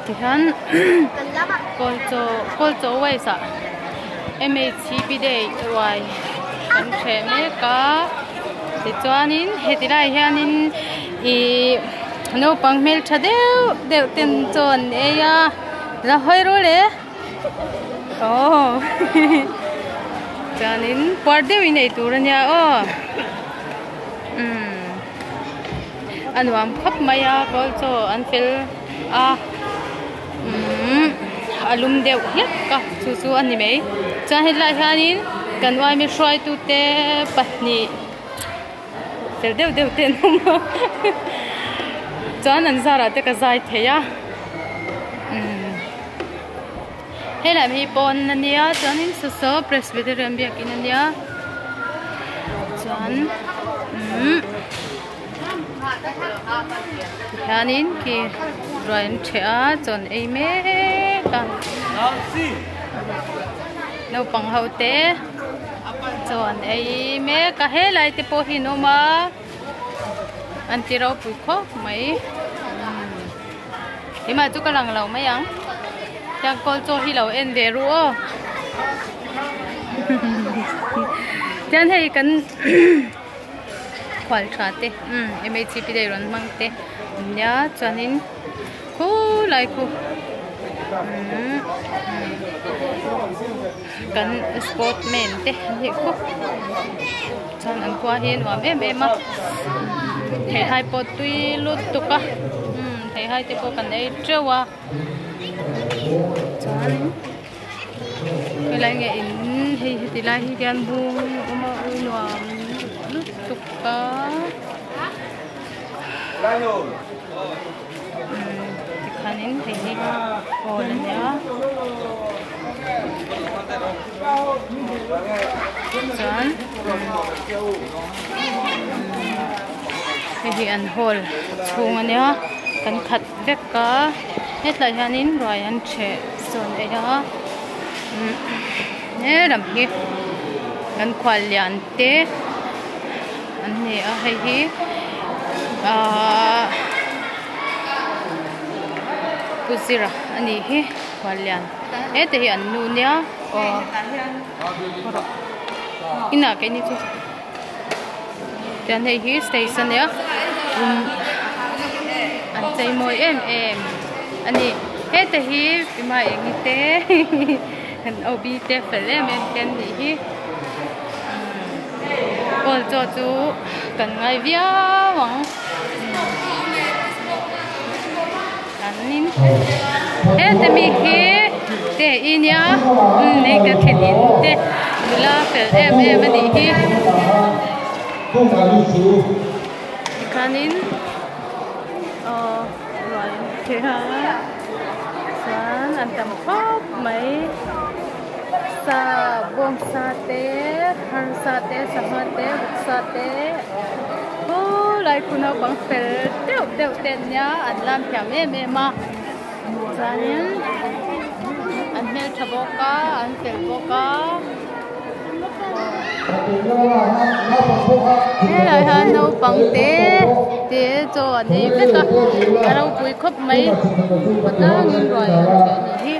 thì hắn col cho vậy sao em ấy chỉ bị để rồi anh trẻ mấy cả thì cho anh hết lại anh ý nó bằng mail cho đều tiền chọn ấy à là hơi rồi đấy cho anh bỏ đều như này tụi nha anh làm khắp mấy à col cho anh phil alum đều hết cả chú anh mấy cho hết lại anh cần ai mới xoay tụt té bật nhỉ đều tiền không cho anh ra là cái dài thế à hay là mi pon anh nhá cho anh sơ presbyterian bia kia anh nhá cho anh anh kia rồi anh trẻ chọn ấy mấy cả nấu bằng hậu té chọn ấy mấy cả hết lại thì po hi nó mà anh chỉ rau bụi khóc mấy thì mà chú cái lằng lẩu mấy ăn chẳng con cho hi lẩu em về rồi chẳng hay cần khoản trả tê em ấy chỉ bị để rồi mang tê nhá cho nên khu lại khu cần sportman tê thì khu cho nên qua hiền và em mà thấy hai bộ tuy lút tục á thấy hai bộ cần ấy trâu à cho nên cái lại nghe in thì lại gan buông mà uống lút tục á khánh thì đi hồi là nhớ chán thì ăn hồi chung anh nhớ cần khát vết cá hết lại anh in rồi anh trẻ rồi đấy đó nè làm gì anh khoan liền té anh này ở hay gì Kuzira ani hi kwalian ete hi anu nya ina cái ni chu dan hi station ya an chei moi em ani ete hi bima engite han obi te fele men ken hi ol cho chu kan ngai via wang anh thế mi khi thế inya này cái thiên thế là phải em đi hi cái nín rồi thế hả sáng ăn tầm khóc mấy sa bom sa té han sa té sa hoa té bục sa té lại cũng nó bằng phèn đều tiền nhá anh làm chả em mà cho nên anh nghe cho bố cá anh kể bố cá thế là hắn nấu bằng té cho anh ấy biết cả nấu bùi khóc mấy mà ta ngưng rồi chuyện gì